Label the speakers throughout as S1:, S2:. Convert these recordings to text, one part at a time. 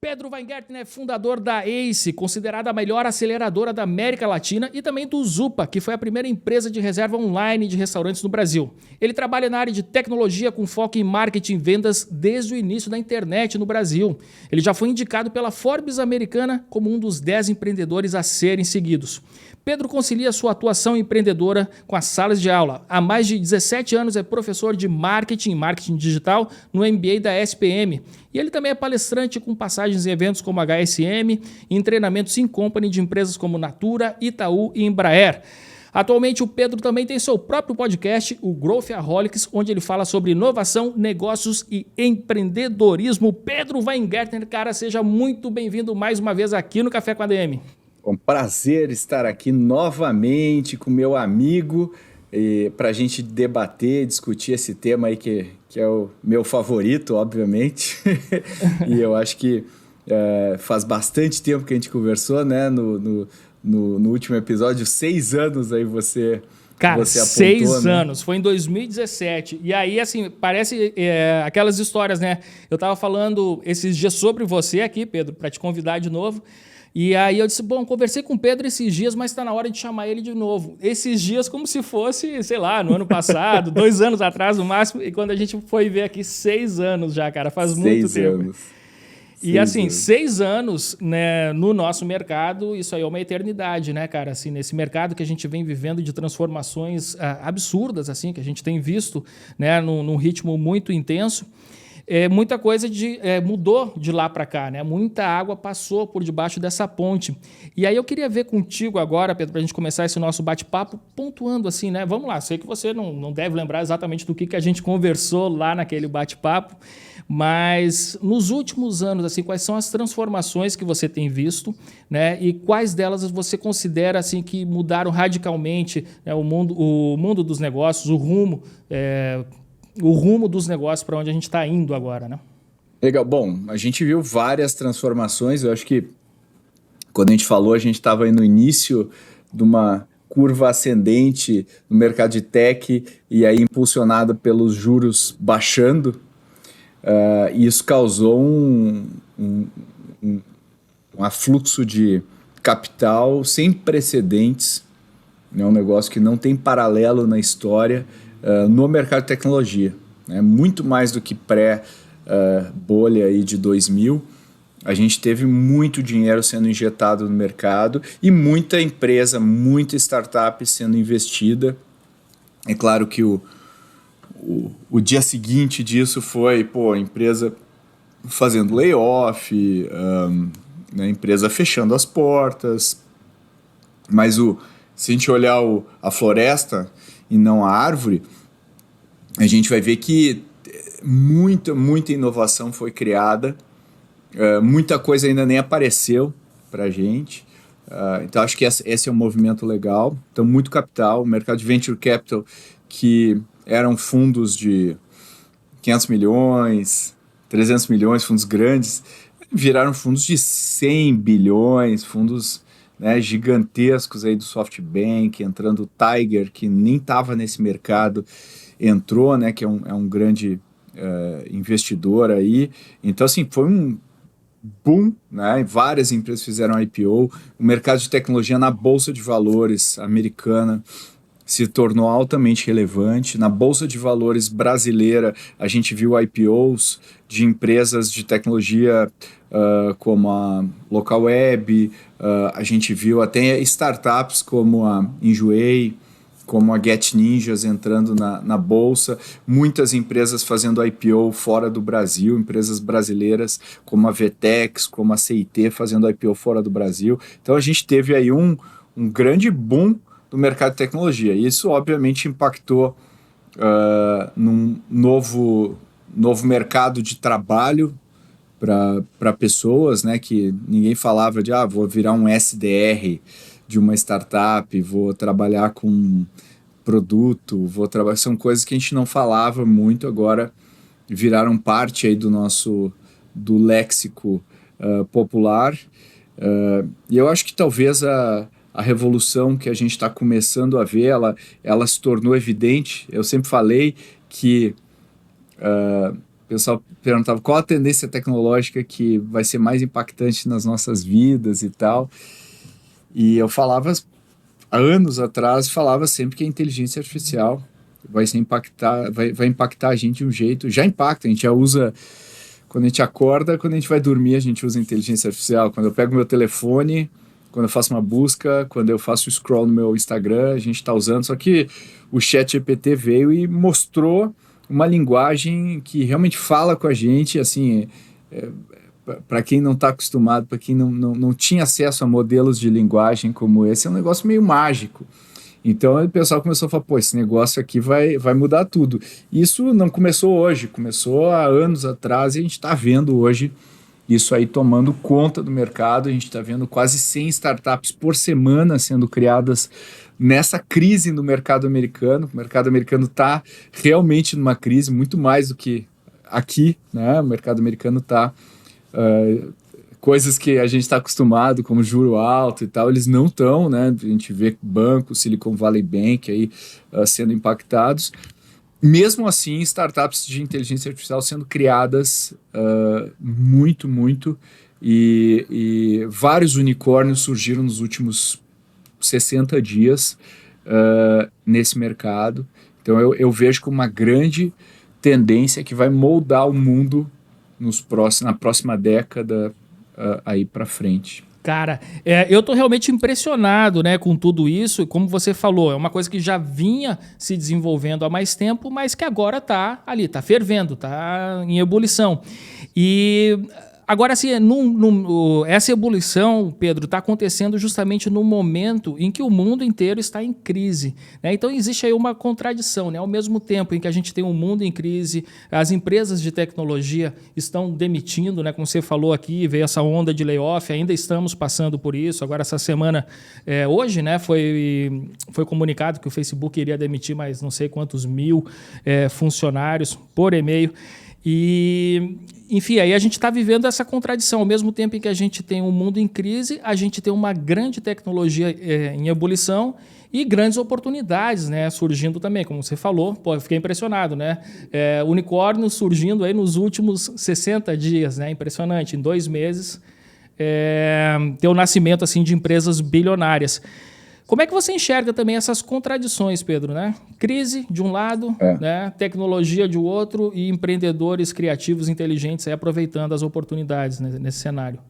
S1: Pedro Weingärtner é fundador da ACE, considerada a melhor aceleradora da América Latina, e também do Zupa, que foi a primeira empresa de reserva online de restaurantes no Brasil. Ele trabalha na área de tecnologia com foco em marketing e vendas desde o início da internet no Brasil. Ele já foi indicado pela Forbes americana como um dos 10 empreendedores a serem seguidos. Pedro concilia sua atuação empreendedora com as salas de aula. Há mais de 17 anos é professor de marketing e marketing digital no MBA da SPM. E ele também é palestrante com passagens em eventos como HSM e em treinamentos in company de empresas como Natura, Itaú e Embraer. Atualmente, o Pedro também tem seu próprio podcast, o Growthaholics, onde ele fala sobre inovação, negócios e empreendedorismo. Pedro Weingärtner, cara, seja muito bem-vindo mais uma vez aqui no Café com a DM.
S2: Um prazer estar aqui novamente com meu amigo para a gente debater, discutir esse tema aí que é o meu favorito, obviamente. E eu acho que faz bastante tempo que a gente conversou, né? No último episódio, 6 anos aí você...
S1: Cara,
S2: você apontou,
S1: 6
S2: né?
S1: anos, foi em 2017. E aí, assim, parece aquelas histórias, né? Eu tava falando esses dias sobre você aqui, Pedro, para te convidar de novo. E aí eu disse, bom, conversei com o Pedro esses dias, mas está na hora de chamar ele de novo. Esses dias como se fosse, sei lá, no ano passado, 2 anos atrás no máximo, e quando a gente foi ver aqui, 6 anos já, cara, faz muito tempo. E assim, 6 anos, né, no nosso mercado, isso aí é uma eternidade, né, cara? Assim, nesse mercado que a gente vem vivendo de transformações absurdas, assim, que a gente tem visto, né, num ritmo muito intenso. Muita coisa mudou de lá para cá, né? Muita água passou por debaixo dessa ponte. E aí eu queria ver contigo agora, Pedro, para a gente começar esse nosso bate-papo, pontuando assim, né? Vamos lá, sei que você não deve lembrar exatamente do que a gente conversou lá naquele bate-papo, mas nos últimos anos, assim, quais são as transformações que você tem visto, né? E quais delas você considera assim que mudaram radicalmente, né, o mundo dos negócios, o rumo dos negócios para onde a gente está indo agora, né?
S2: Legal. Bom, a gente viu várias transformações. Eu acho que quando a gente falou, a gente estava aí no início de uma curva ascendente no mercado de tech e aí impulsionada pelos juros baixando. E isso causou um afluxo de capital sem precedentes. É um negócio que não tem paralelo na história no mercado de tecnologia, né? Muito mais do que pré-bolha aí de 2000, a gente teve muito dinheiro sendo injetado no mercado e muita empresa, muita startup sendo investida. É claro que o dia seguinte disso foi a empresa fazendo layoff, né, empresa fechando as portas, mas se a gente olhar a floresta e não a árvore, a gente vai ver que muita inovação foi criada, muita coisa ainda nem apareceu para a gente. Então, acho que esse é um movimento legal. Então, muito capital, o mercado de venture capital, que eram fundos de 500 milhões, 300 milhões, fundos grandes, viraram fundos de 100 bilhões, fundos, né, gigantescos aí do SoftBank, entrando o Tiger, que nem estava nesse mercado, entrou, né, que é um grande investidor aí. Então, assim, foi um boom, né? Várias empresas fizeram IPO. O mercado de tecnologia na Bolsa de Valores americana se tornou altamente relevante. Na Bolsa de Valores brasileira, a gente viu IPOs de empresas de tecnologia como a Localweb, a gente viu até startups como a Enjoei, como a Get Ninjas entrando na Bolsa, muitas empresas fazendo IPO fora do Brasil, empresas brasileiras como a Vetex, como a CIT fazendo IPO fora do Brasil. Então a gente teve aí um grande boom do mercado de tecnologia. E isso, obviamente, impactou num novo mercado de trabalho para pessoas, né, que ninguém falava de vou virar um SDR de uma startup, vou trabalhar com produto, são coisas que a gente não falava muito, agora viraram parte aí do léxico popular. E eu acho que talvez a revolução que a gente está começando a ver, ela se tornou evidente. Eu sempre falei que O pessoal perguntava qual a tendência tecnológica que vai ser mais impactante nas nossas vidas e tal. E eu falava, há anos atrás, falava sempre que a inteligência artificial vai impactar a gente de um jeito. Já impacta, a gente já usa. Quando a gente acorda, quando a gente vai dormir, a gente usa inteligência artificial. Quando eu pego meu telefone, quando eu faço uma busca, quando eu faço scroll no meu Instagram, a gente está usando. Só que o ChatGPT veio e mostrou uma linguagem que realmente fala com a gente, assim, para quem não está acostumado, para quem não tinha acesso a modelos de linguagem como esse, é um negócio meio mágico. Então o pessoal começou a falar, pô, esse negócio aqui vai mudar tudo. Isso não começou hoje, começou há anos atrás e a gente está vendo hoje isso aí tomando conta do mercado. A gente está vendo quase 100 startups por semana sendo criadas nessa crise no mercado americano. O mercado americano está realmente numa crise, muito mais do que aqui, né? O mercado americano está... coisas que a gente está acostumado, como juro alto e tal, eles não estão, né? A gente vê bancos, Silicon Valley Bank aí sendo impactados. Mesmo assim, startups de inteligência artificial sendo criadas muito, e vários unicórnios surgiram nos últimos 60 dias nesse mercado. Então eu vejo como uma grande tendência que vai moldar o mundo na próxima década aí para frente.
S1: Cara, eu tô realmente impressionado, né, com tudo isso. Como você falou, é uma coisa que já vinha se desenvolvendo há mais tempo, mas que agora tá ali, tá fervendo, tá em ebulição. E agora, assim, essa ebulição, Pedro, está acontecendo justamente no momento em que o mundo inteiro está em crise, né? Então, existe aí uma contradição, né? Ao mesmo tempo em que a gente tem um mundo em crise, as empresas de tecnologia estão demitindo, né? Como você falou aqui, veio essa onda de layoff, ainda estamos passando por isso. Agora, essa semana, hoje, né, foi comunicado que o Facebook iria demitir mais não sei quantos mil funcionários por e-mail. E, enfim, aí a gente está vivendo essa contradição. Ao mesmo tempo em que a gente tem um mundo em crise, a gente tem uma grande tecnologia em ebulição e grandes oportunidades, né, surgindo também, como você falou. Pô, eu fiquei impressionado, né? Unicórnios surgindo aí nos últimos 60 dias, né? Impressionante. Em 2 meses, ter o nascimento assim, de empresas bilionárias. Como é que você enxerga também essas contradições, Pedro, né? Crise de um lado, né? Tecnologia de outro e empreendedores criativos, inteligentes aí aproveitando as oportunidades, né, nesse cenário.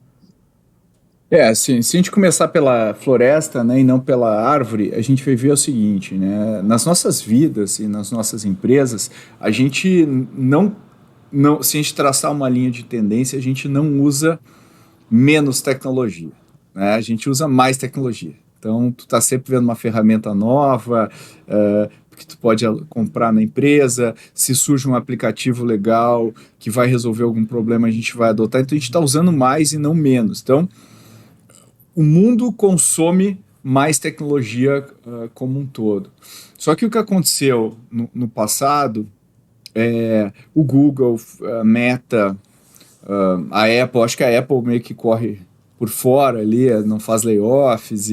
S2: Assim, se a gente começar pela floresta, né, e não pela árvore, a gente vai ver o seguinte, né? Nas nossas vidas e nas nossas empresas, a gente não, se a gente traçar uma linha de tendência, a gente não usa menos tecnologia, né? A gente usa mais tecnologia. Então, tu está sempre vendo uma ferramenta nova, que tu pode comprar na empresa. Se surge um aplicativo legal que vai resolver algum problema, a gente vai adotar. Então, a gente está usando mais e não menos. Então, o mundo consome mais tecnologia como um todo. Só que o que aconteceu no passado, o Google, a Meta, a Apple, acho que a Apple meio que corre por fora ali, não faz layoffs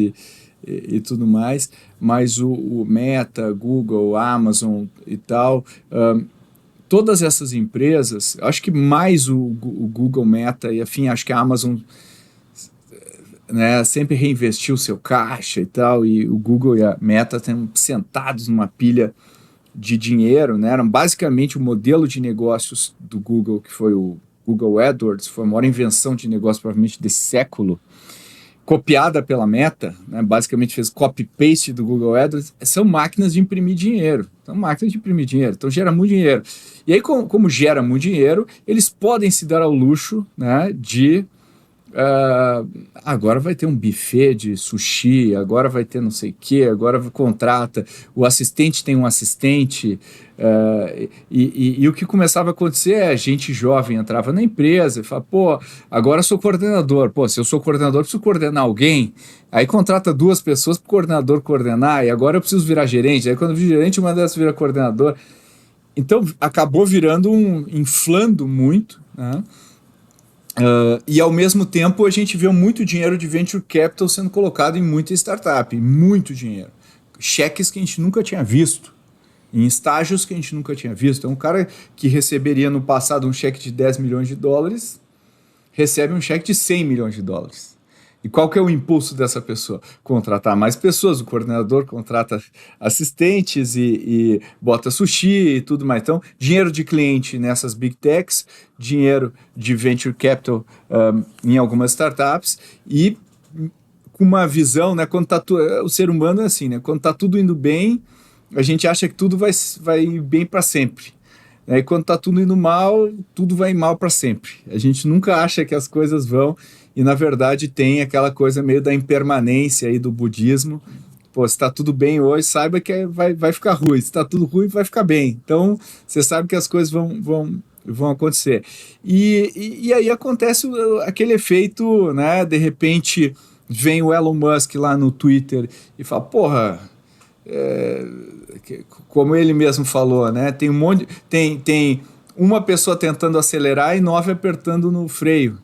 S2: e tudo mais, mas o Meta, Google, Amazon e tal, todas essas empresas, acho que mais o Google, Meta e afim, acho que a Amazon, né, sempre reinvestiu seu caixa e tal, e o Google e a Meta estão sentados numa pilha de dinheiro, né? Eram basicamente o modelo de negócios do Google, que foi o Google AdWords, foi a maior invenção de negócio provavelmente desse século, copiada pela Meta, né? Basicamente fez copy-paste do Google AdWords. São máquinas de imprimir dinheiro, então gera muito dinheiro. E aí, como gera muito dinheiro, eles podem se dar ao luxo, né, de agora vai ter um buffet de sushi, agora vai ter não sei o que, agora contrata, o assistente tem um assistente, e o que começava a acontecer é gente jovem entrava na empresa e fala, pô, agora eu sou coordenador, pô, se eu sou coordenador, eu preciso coordenar alguém, aí contrata 2 pessoas para o coordenador coordenar, e agora eu preciso virar gerente, aí quando eu viro gerente, uma dessas vira coordenador. Então acabou inflando muito, né? E ao mesmo tempo a gente vê muito dinheiro de venture capital sendo colocado em muita startup, muito dinheiro, cheques que a gente nunca tinha visto, em estágios que a gente nunca tinha visto. Então, um cara que receberia no passado um cheque de 10 milhões de dólares, recebe um cheque de 100 milhões de dólares. E qual que é o impulso dessa pessoa? Contratar mais pessoas, o coordenador contrata assistentes e bota sushi e tudo mais. Então, dinheiro de cliente nessas big techs, dinheiro de venture capital em algumas startups e com uma visão, né? Quando o ser humano é assim, né? Quando está tudo indo bem, a gente acha que tudo vai bem para sempre. E quando está tudo indo mal, tudo vai mal para sempre. A gente nunca acha que as coisas vão, e na verdade tem aquela coisa meio da impermanência aí do budismo. Pô, se está tudo bem hoje, saiba que vai ficar ruim. Se está tudo ruim, vai ficar bem. Então, você sabe que as coisas vão acontecer. E aí acontece aquele efeito, né? De repente, vem o Elon Musk lá no Twitter e fala, porra... como ele mesmo falou, né? Tem um monte, tem uma pessoa tentando acelerar e 9 apertando no freio.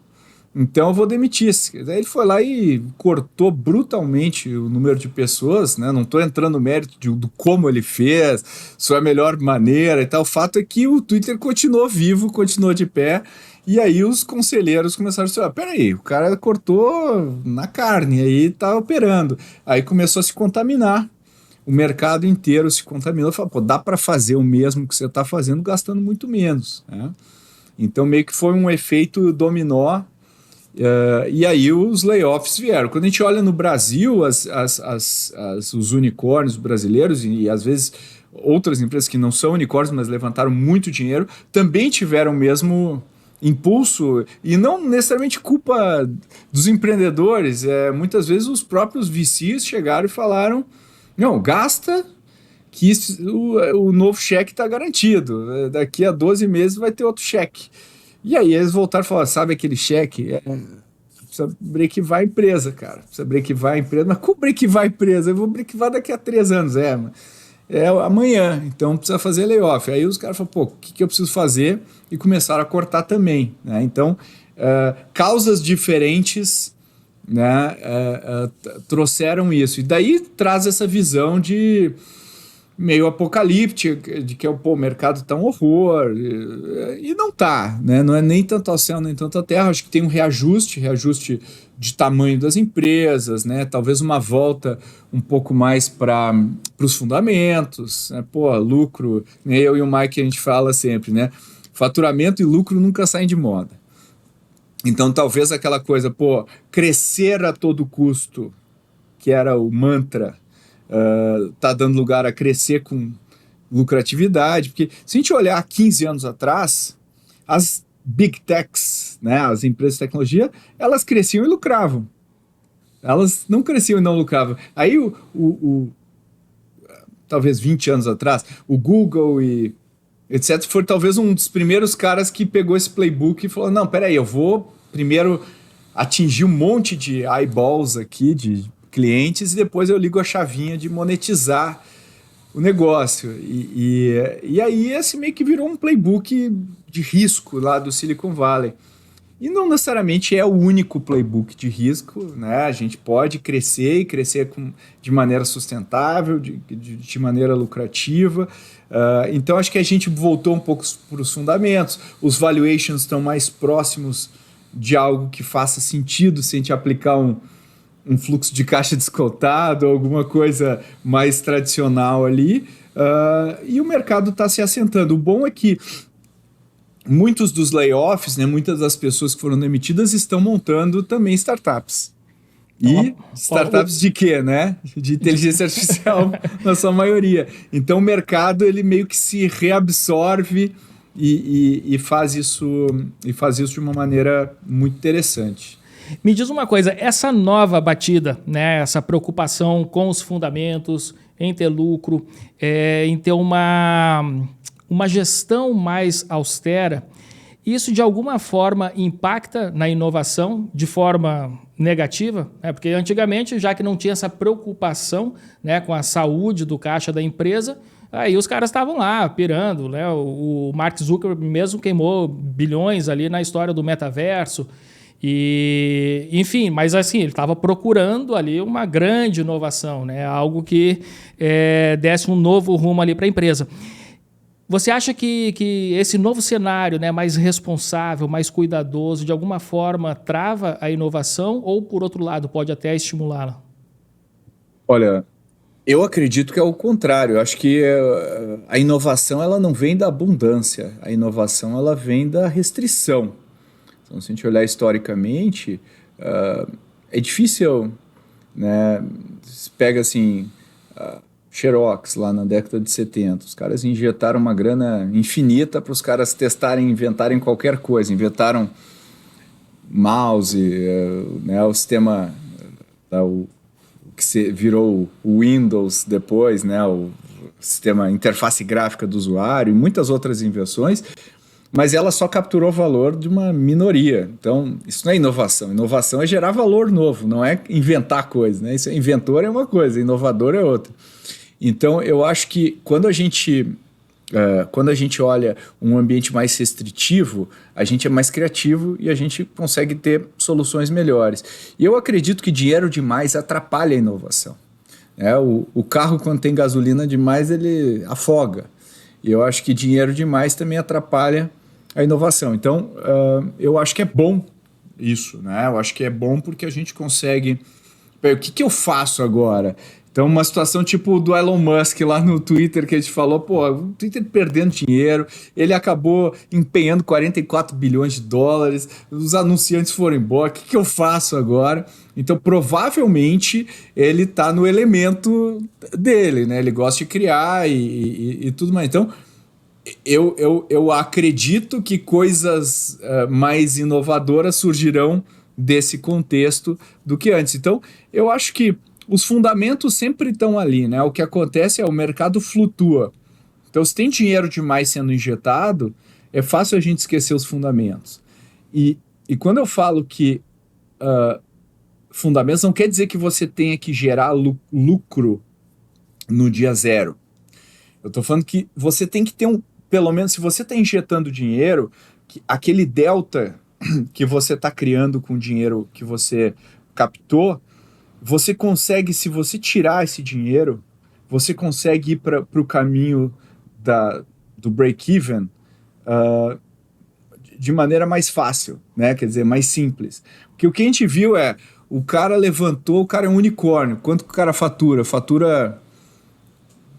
S2: Então eu vou demitir. Daí ele foi lá e cortou brutalmente o número de pessoas, né? Não estou entrando no mérito do como ele fez, se foi a melhor maneira e tal. O fato é que o Twitter continuou vivo, continuou de pé. E aí os conselheiros começaram a dizer, peraí, o cara cortou na carne, aí tá operando. Aí começou a se contaminar. O mercado inteiro se contaminou e falou, pô, dá para fazer o mesmo que você está fazendo gastando muito menos. Né? Então, meio que foi um efeito dominó, e aí os layoffs vieram. Quando a gente olha no Brasil, os unicórnios brasileiros, e às vezes outras empresas que não são unicórnios, mas levantaram muito dinheiro, também tiveram o mesmo impulso, e não necessariamente culpa dos empreendedores. Muitas vezes os próprios VCs chegaram e falaram, não, gasta que o novo cheque está garantido. Daqui a 12 meses vai ter outro cheque. E aí eles voltaram e falaram, sabe aquele cheque? Precisa breakivar a empresa, cara. Precisa breakivar a empresa. Mas como breakivar a empresa? Eu vou breakivar daqui a 3 anos. Amanhã. Então precisa fazer layoff. Aí os caras falaram, pô, o que eu preciso fazer? E começaram a cortar também. Né? Então, causas diferentes... Né, trouxeram isso. E daí traz essa visão de meio apocalíptica, de que o mercado está um horror. E não está. Né? Não é nem tanto ao céu, nem tanto à terra. Acho que tem um reajuste de tamanho das empresas, né? Talvez uma volta um pouco mais para os fundamentos. Né? Pô, lucro, né? Eu e o Mike a gente fala sempre, né? Faturamento e lucro nunca saem de moda. Então, talvez aquela coisa, crescer a todo custo, que era o mantra, tá dando lugar a crescer com lucratividade. Porque se a gente olhar 15 anos atrás, as big techs, né, as empresas de tecnologia, elas cresciam e lucravam. Elas não cresciam e não lucravam. Aí, talvez 20 anos atrás, o Google e... etc., foi talvez um dos primeiros caras que pegou esse playbook e falou, não, peraí, eu vou primeiro atingir um monte de eyeballs aqui, de clientes, e depois eu ligo a chavinha de monetizar o negócio. E aí esse meio que virou um playbook de risco lá do Silicon Valley. E não necessariamente é o único playbook de risco, né? A gente pode crescer e crescer de maneira sustentável, de maneira lucrativa. Então, acho que a gente voltou um pouco para os fundamentos. Os valuations estão mais próximos de algo que faça sentido se a gente aplicar um fluxo de caixa descontado, alguma coisa mais tradicional ali. E o mercado está se assentando. O bom é que muitos dos layoffs, né, muitas das pessoas que foram demitidas estão montando também startups. E startups de quê, né? De inteligência artificial, na sua maioria. Então o mercado ele meio que se reabsorve e faz isso de uma maneira muito interessante.
S1: Me diz uma coisa, essa nova batida, né, essa preocupação com os fundamentos, em ter lucro, em ter uma gestão mais austera, isso de alguma forma impacta na inovação de forma negativa? Né? Porque antigamente, já que não tinha essa preocupação, né, com a saúde do caixa da empresa, aí os caras estavam lá pirando. Né? O Mark Zuckerberg mesmo queimou bilhões ali na história do metaverso. E, enfim, mas assim, ele estava procurando ali uma grande inovação, né? Algo que desse um novo rumo ali para a empresa. Você acha que esse novo cenário, né, mais responsável, mais cuidadoso, de alguma forma trava a inovação ou, por outro lado, pode até estimulá-la?
S2: Olha, eu acredito que é o contrário. Eu acho que a inovação ela não vem da abundância, a inovação ela vem da restrição. Então, se a gente olhar historicamente, é difícil, né? Você pega assim, Xerox lá na década de 70, os caras injetaram uma grana infinita para os caras testarem, inventarem qualquer coisa. Inventaram mouse, né? O sistema, o que virou o Windows depois, né? O sistema interface gráfica do usuário e muitas outras invenções, mas ela só capturou valor de uma minoria. Então, isso não é inovação. Inovação é gerar valor novo, não é inventar coisa, né? Isso, inventor é uma coisa, inovador é outra. Então, eu acho que quando a gente olha um ambiente mais restritivo, a gente é mais criativo e a gente consegue ter soluções melhores. E eu acredito que dinheiro demais atrapalha a inovação. O carro, quando tem gasolina demais, ele afoga. E eu acho que dinheiro demais também atrapalha a inovação. Então, eu acho que é bom isso, né? Eu acho que é bom porque a gente consegue... O que eu faço agora? Então, uma situação tipo do Elon Musk lá no Twitter, que a gente falou, o Twitter perdendo dinheiro, ele acabou empenhando 44 bilhões de dólares, os anunciantes foram embora, o que eu faço agora? Então, provavelmente, ele está no elemento dele, né? Ele gosta de criar e tudo mais. Então, eu acredito que coisas mais inovadoras surgirão desse contexto do que antes. Então, eu acho que os fundamentos sempre estão ali, né? O que acontece é o mercado flutua. Então, se tem dinheiro demais sendo injetado, é fácil a gente esquecer os fundamentos. E quando eu falo que fundamentos, não quer dizer que você tenha que gerar lucro no dia zero. Eu estou falando que você tem que ter pelo menos, se você está injetando dinheiro, aquele delta que você está criando com o dinheiro que você captou, você consegue, se você tirar esse dinheiro, você consegue ir para o caminho do break-even de maneira mais fácil, né? Quer dizer, mais simples. Porque o que a gente viu o cara levantou, o cara é um unicórnio. Quanto que o cara fatura? Fatura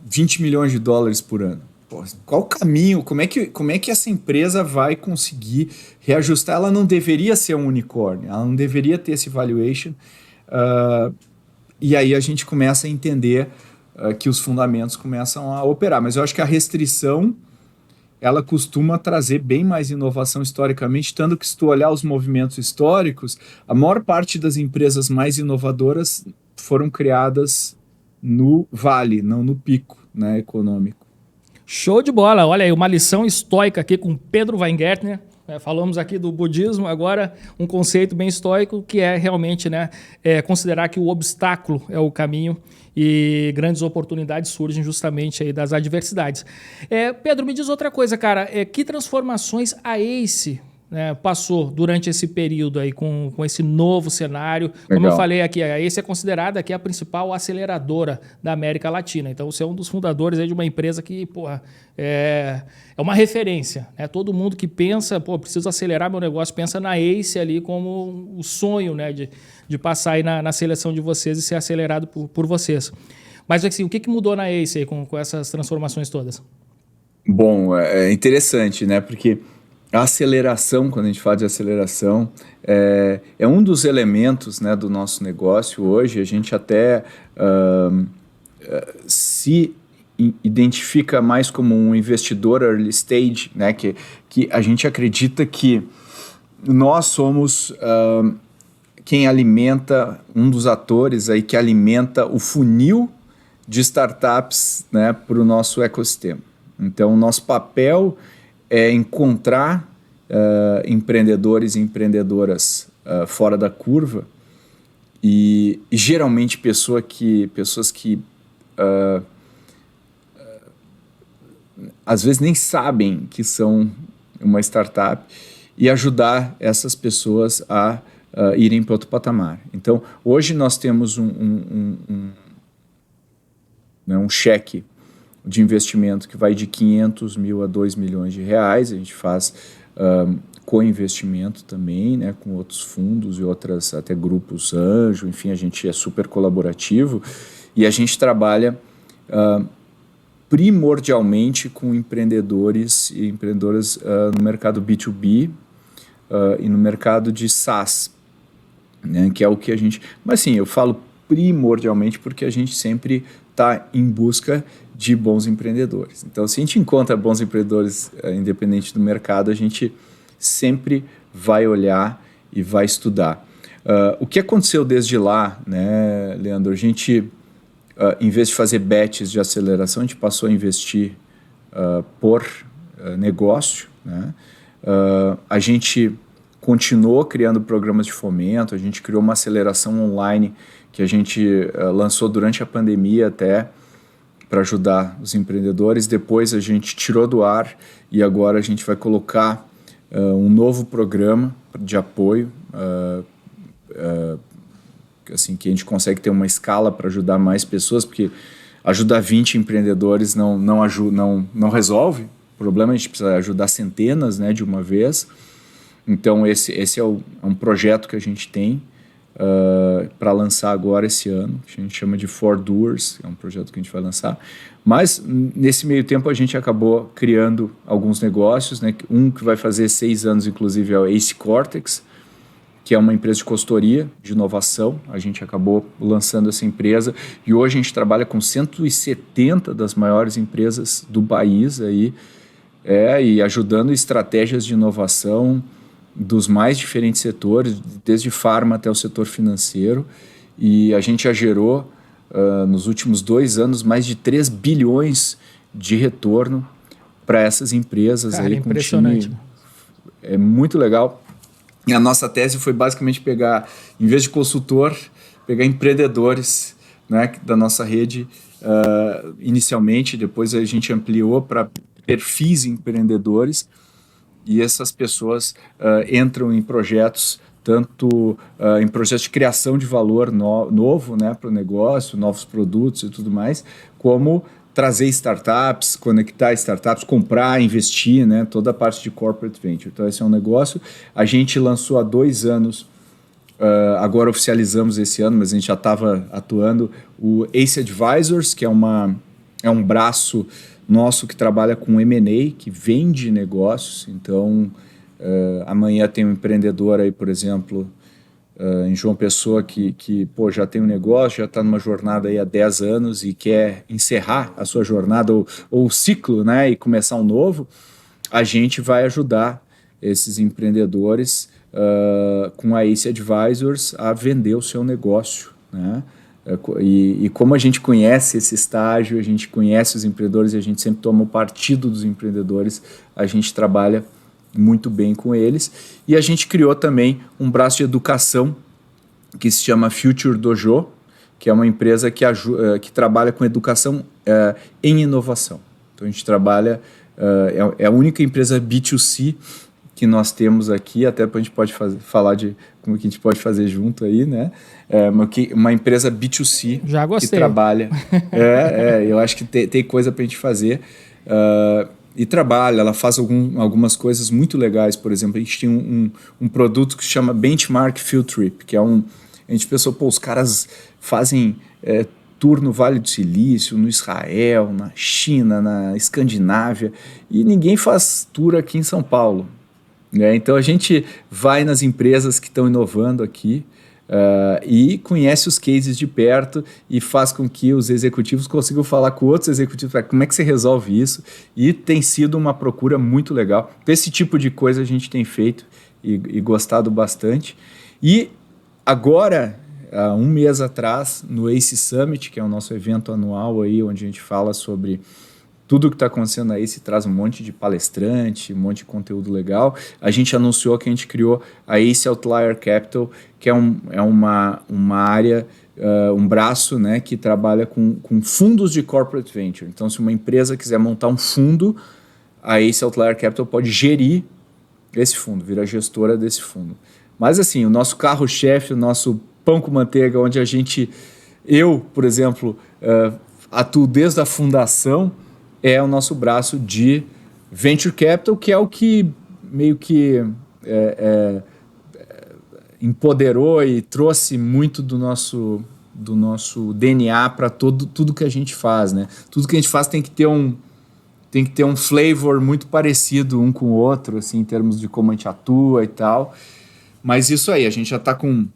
S2: 20 milhões de dólares por ano. Pô, qual o caminho? Como é que essa empresa vai conseguir reajustar? Ela não deveria ser um unicórnio, ela não deveria ter esse valuation. E aí a gente começa a entender que os fundamentos começam a operar. Mas eu acho que a restrição ela costuma trazer bem mais inovação historicamente, tanto que se tu olhar os movimentos históricos, a maior parte das empresas mais inovadoras foram criadas no vale, não no pico, né, econômico.
S1: Show de bola! Olha aí, uma lição estoica aqui com Pedro Weingärtner. Falamos aqui do budismo, agora um conceito bem estoico que é realmente, né, considerar que o obstáculo é o caminho e grandes oportunidades surgem justamente aí das adversidades. Pedro, me diz outra coisa, cara. Que transformações a ACE, né, passou durante esse período aí com esse novo cenário?
S2: Legal.
S1: Como eu falei aqui, a ACE é considerada aqui a principal aceleradora da América Latina. Então, você é um dos fundadores aí de uma empresa que, é uma referência, né? Todo mundo que pensa, preciso acelerar meu negócio, pensa na ACE ali como o sonho, né, de passar aí na seleção de vocês e ser acelerado por vocês. Mas assim, o que mudou na ACE aí com essas transformações todas?
S2: Bom, é interessante, né? Porque a aceleração, quando a gente fala de aceleração, é um dos elementos, né, do nosso negócio hoje. A gente até se identifica mais como um investidor early stage, né, que a gente acredita que nós somos quem alimenta, um dos atores aí que alimenta o funil de startups, né, para o nosso ecossistema. Então, o nosso papel é encontrar empreendedores e empreendedoras fora da curva e geralmente pessoas que às vezes nem sabem que são uma startup e ajudar essas pessoas a irem para outro patamar. Então, hoje nós temos um cheque de investimento que vai de 500 mil a 2 milhões de reais. A gente faz co-investimento também, né, com outros fundos e outras, até grupos anjo, enfim, a gente é super colaborativo e a gente trabalha primordialmente com empreendedores e empreendedoras no mercado B2B e no mercado de SaaS, né, que é o que a gente... Mas sim, eu falo primordialmente porque a gente sempre está em busca de bons empreendedores. Então, se a gente encontra bons empreendedores independente do mercado, a gente sempre vai olhar e vai estudar. O que aconteceu desde lá, né, Leandro? A gente, em vez de fazer bets de aceleração, a gente passou a investir por negócio, né? A gente continuou criando programas de fomento, a gente criou uma aceleração online que a gente lançou durante a pandemia até para ajudar os empreendedores. Depois a gente tirou do ar e agora a gente vai colocar um novo programa de apoio, assim, que a gente consegue ter uma escala para ajudar mais pessoas, porque ajudar 20 empreendedores não resolve o problema, a gente precisa ajudar centenas, né, de uma vez. Então esse é um projeto que a gente tem para lançar agora esse ano, que a gente chama de For Doers, é um projeto que a gente vai lançar. Mas nesse meio tempo a gente acabou criando alguns negócios, né? Um que vai fazer 6 anos, inclusive, é o Ace Cortex, que é uma empresa de consultoria, de inovação. A gente acabou lançando essa empresa e hoje a gente trabalha com 170 das maiores empresas do país aí, e ajudando estratégias de inovação dos mais diferentes setores, desde farma até o setor financeiro, e a gente já gerou nos últimos 2 anos mais de 3 bilhões de retorno para essas empresas.
S1: Cara,
S2: aí,
S1: impressionante.
S2: Com time. É muito legal. E a nossa tese foi basicamente pegar, em vez de consultor, pegar empreendedores, né, da nossa rede inicialmente, depois a gente ampliou para perfis empreendedores, e essas pessoas entram em projetos, tanto em projetos de criação de valor novo, né, para o negócio, novos produtos e tudo mais, como trazer startups, conectar startups, comprar, investir, né, toda a parte de corporate venture. Então esse é um negócio. A gente lançou há 2 anos, agora oficializamos esse ano, mas a gente já estava atuando, o Ace Advisors, que é um braço nosso que trabalha com M&A, que vende negócios. Então, amanhã tem um empreendedor aí, por exemplo, em João Pessoa, que já tem um negócio, já está numa jornada aí há 10 anos e quer encerrar a sua jornada ou o ciclo, né, e começar um novo. A gente vai ajudar esses empreendedores com a Ace Advisors a vender o seu negócio, né? E como a gente conhece esse estágio, a gente conhece os empreendedores e a gente sempre toma o partido dos empreendedores, a gente trabalha muito bem com eles. E a gente criou também um braço de educação que se chama Future Dojo, que é uma empresa que trabalha com educação em inovação. Então a gente trabalha, é a única empresa B2C que nós temos aqui, até a gente pode falar de como que a gente pode fazer junto aí, né? Uma empresa B2C
S1: já gostei.
S2: Que trabalha. Eu acho que tem coisa para a gente fazer. E trabalha, ela faz algumas coisas muito legais. Por exemplo, a gente tem um produto que se chama Benchmark Field Trip, que é a gente pensou, os caras fazem tour no Vale do Silício, no Israel, na China, na Escandinávia, e ninguém faz tour aqui em São Paulo. Então a gente vai nas empresas que estão inovando aqui e conhece os cases de perto e faz com que os executivos consigam falar com outros executivos para como é que você resolve isso, e tem sido uma procura muito legal. Esse tipo de coisa a gente tem feito e gostado bastante. E agora, há 1 mês atrás, no Ace Summit, que é o nosso evento anual aí, onde a gente fala sobre tudo o que está acontecendo aí, se traz um monte de palestrante, um monte de conteúdo legal. A gente anunciou que a gente criou a Ace Outlier Capital, que é uma área, um braço, né, que trabalha com fundos de corporate venture. Então, se uma empresa quiser montar um fundo, a Ace Outlier Capital pode gerir esse fundo, vira gestora desse fundo. Mas assim, o nosso carro-chefe, o nosso pão com manteiga, onde eu, por exemplo, atuo desde a fundação, é o nosso braço de Venture Capital, que é o que meio que empoderou e trouxe muito do nosso DNA para tudo que a gente faz, né? Tudo que a gente faz tem que ter um flavor muito parecido um com o outro, assim, em termos de como a gente atua e tal. Mas isso aí, a gente já está com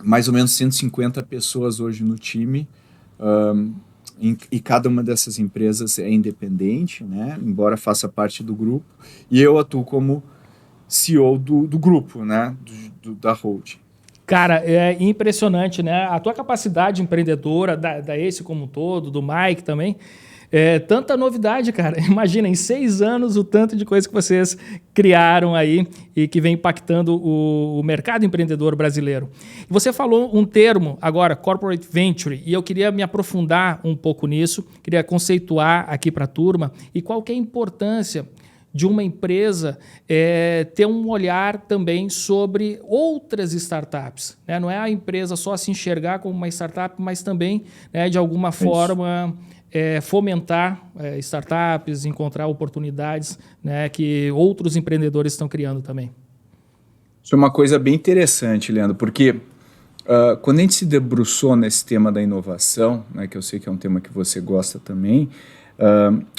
S2: mais ou menos 150 pessoas hoje no time, e cada uma dessas empresas é independente, né? Embora faça parte do grupo. E eu atuo como CEO do grupo, né? Da holding.
S1: Cara, é impressionante, né? A tua capacidade empreendedora, da Ace como um todo, do Mike também, tanta novidade, cara. Imagina, em 6 anos, o tanto de coisa que vocês criaram aí e que vem impactando o mercado empreendedor brasileiro. Você falou um termo agora, Corporate Venture, e eu queria me aprofundar um pouco nisso, queria conceituar aqui para a turma e qual que é a importância de uma empresa ter um olhar também sobre outras startups, né? Não é a empresa só se enxergar como uma startup, mas também, né, de alguma forma fomentar startups, encontrar oportunidades, né, que outros empreendedores estão criando também.
S2: Isso é uma coisa bem interessante, Leandro, porque quando a gente se debruçou nesse tema da inovação, né, que eu sei que é um tema que você gosta também,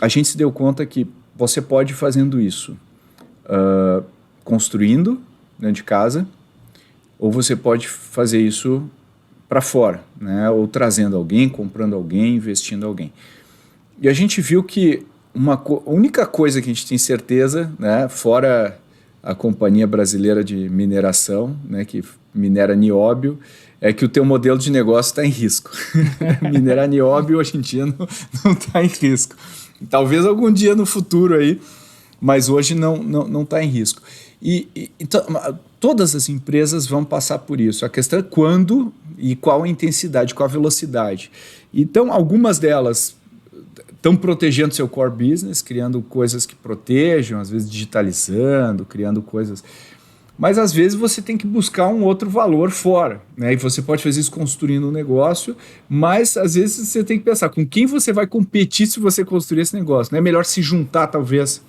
S2: a gente se deu conta que você pode ir fazendo isso construindo dentro de casa, ou você pode fazer isso para fora, né? Ou trazendo alguém, comprando alguém, investindo alguém. E a gente viu que a única coisa que a gente tem certeza, né, fora a Companhia Brasileira de Mineração, né, que minera nióbio, é que o teu modelo de negócio está em risco. Minerar nióbio hoje em dia não está em risco. Talvez algum dia no futuro aí, mas hoje não está em risco. Então, todas as empresas vão passar por isso. A questão é quando e qual a intensidade, qual a velocidade. Então, algumas delas estão protegendo seu core business, criando coisas que protejam, às vezes digitalizando, criando coisas. Mas às vezes você tem que buscar um outro valor fora, né? E você pode fazer isso construindo um negócio, mas às vezes você tem que pensar com quem você vai competir se você construir esse negócio. Não é melhor se juntar, talvez,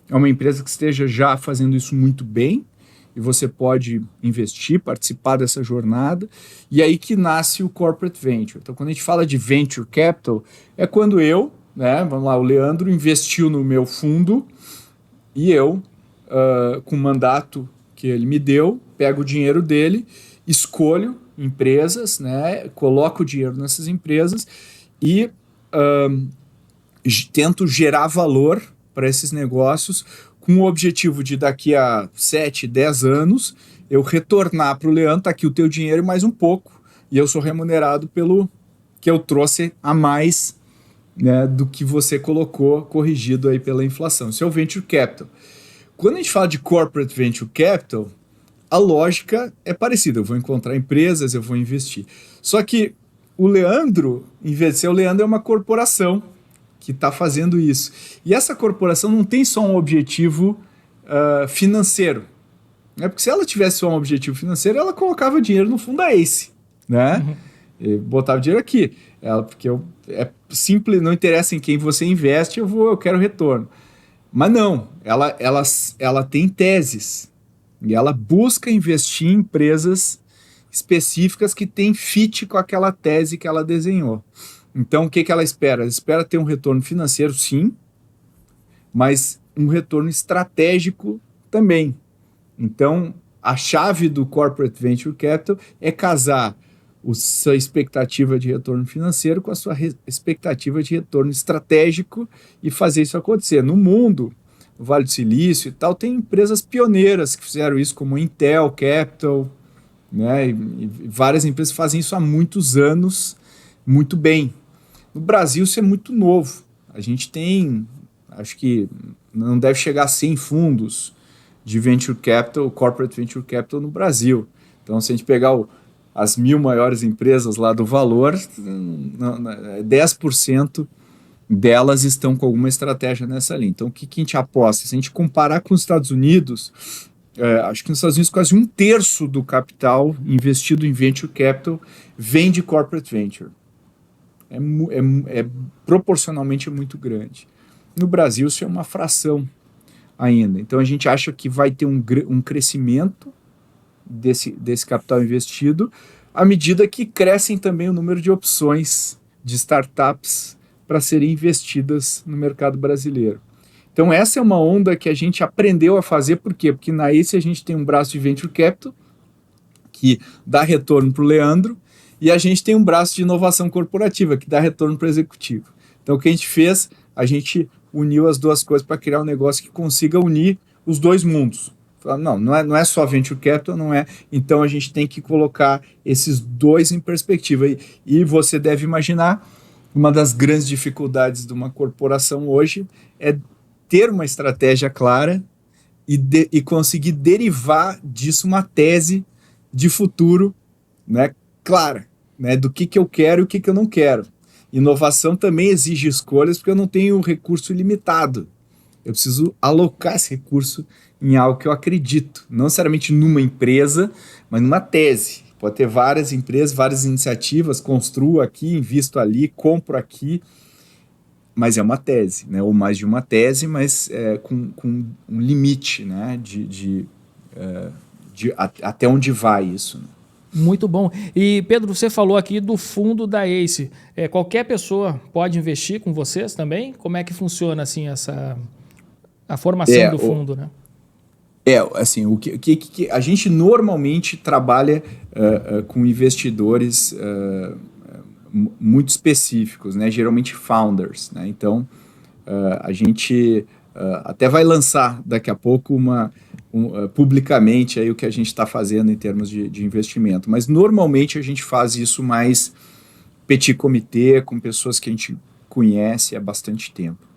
S2: a uma empresa que esteja já fazendo isso muito bem, e você pode investir, participar dessa jornada, e aí que nasce o Corporate Venture. Então, quando a gente fala de Venture Capital, é quando eu, né, vamos lá, o Leandro investiu no meu fundo, e eu, com o mandato que ele me deu, pego o dinheiro dele, escolho empresas, né, coloco o dinheiro nessas empresas e tento gerar valor para esses negócios com o objetivo de daqui a 7, 10 anos eu retornar para o Leandro, tá aqui o teu dinheiro mais um pouco, e eu sou remunerado pelo que eu trouxe a mais, né, do que você colocou corrigido aí pela inflação. Isso é o Venture Capital. Quando a gente fala de Corporate Venture Capital, a lógica é parecida. Eu vou encontrar empresas, eu vou investir. Só que o Leandro, em vez de ser o Leandro, é uma corporação que está fazendo isso. E essa corporação não tem só um objetivo financeiro. Né? Porque se ela tivesse só um objetivo financeiro, ela colocava dinheiro no fundo da Ace, né? E botava dinheiro aqui. Porque é simples, não interessa em quem você investe, eu quero retorno. Mas não, ela tem teses e ela busca investir em empresas específicas que têm fit com aquela tese que ela desenhou. Então, o que ela espera? Ela espera ter um retorno financeiro, sim, mas um retorno estratégico também. Então, a chave do Corporate Venture Capital é casar sua expectativa de retorno financeiro com a sua expectativa de retorno estratégico e fazer isso acontecer. No mundo, no Vale do Silício e tal, tem empresas pioneiras que fizeram isso, como Intel Capital, né? E várias empresas fazem isso há muitos anos, muito bem. No Brasil, isso é muito novo. A gente tem, acho que não deve chegar a 100 fundos de Venture Capital, Corporate Venture Capital no Brasil. Então, se a gente pegar as 1.000 maiores empresas lá do valor, 10% delas estão com alguma estratégia nessa linha. Então, o que a gente aposta? Se a gente comparar com os Estados Unidos, acho que nos Estados Unidos quase 1/3 do capital investido em venture capital vem de corporate venture. É proporcionalmente muito grande. No Brasil, isso é uma fração ainda. Então, a gente acha que vai ter um crescimento desse capital investido à medida que crescem também o número de opções de startups para serem investidas no mercado brasileiro. Então, essa é uma onda que a gente aprendeu a fazer. Por quê? Porque na ACE a gente tem um braço de venture capital que dá retorno para o Leandro, e a gente tem um braço de inovação corporativa que dá retorno para o executivo. Então, o que a gente fez? A gente uniu as duas coisas para criar um negócio que consiga unir os dois mundos. Não é só venture capital, não é. Então, a gente tem que colocar esses dois em perspectiva. E você deve imaginar, uma das grandes dificuldades de uma corporação hoje é ter uma estratégia clara e conseguir derivar disso uma tese de futuro, né, clara, né, do que eu quero e o que eu não quero. Inovação também exige escolhas, porque eu não tenho recurso ilimitado. Eu preciso alocar esse recurso em algo que eu acredito, não necessariamente numa empresa, mas numa tese. Pode ter várias empresas, várias iniciativas, construo aqui, invisto ali, compro aqui, mas é uma tese, né? Ou mais de uma tese, mas com um limite, né? Até onde vai isso, né?
S1: Muito bom. E, Pedro, você falou aqui do fundo da ACE. Qualquer pessoa pode investir com vocês também? Como é que funciona assim, a formação do fundo, né?
S2: Assim, a gente normalmente trabalha com investidores muito específicos, né? Geralmente founders, né? Então, a gente até vai lançar daqui a pouco publicamente aí o que a gente está fazendo em termos de investimento, mas normalmente a gente faz isso mais petit comité, com pessoas que a gente conhece há bastante tempo.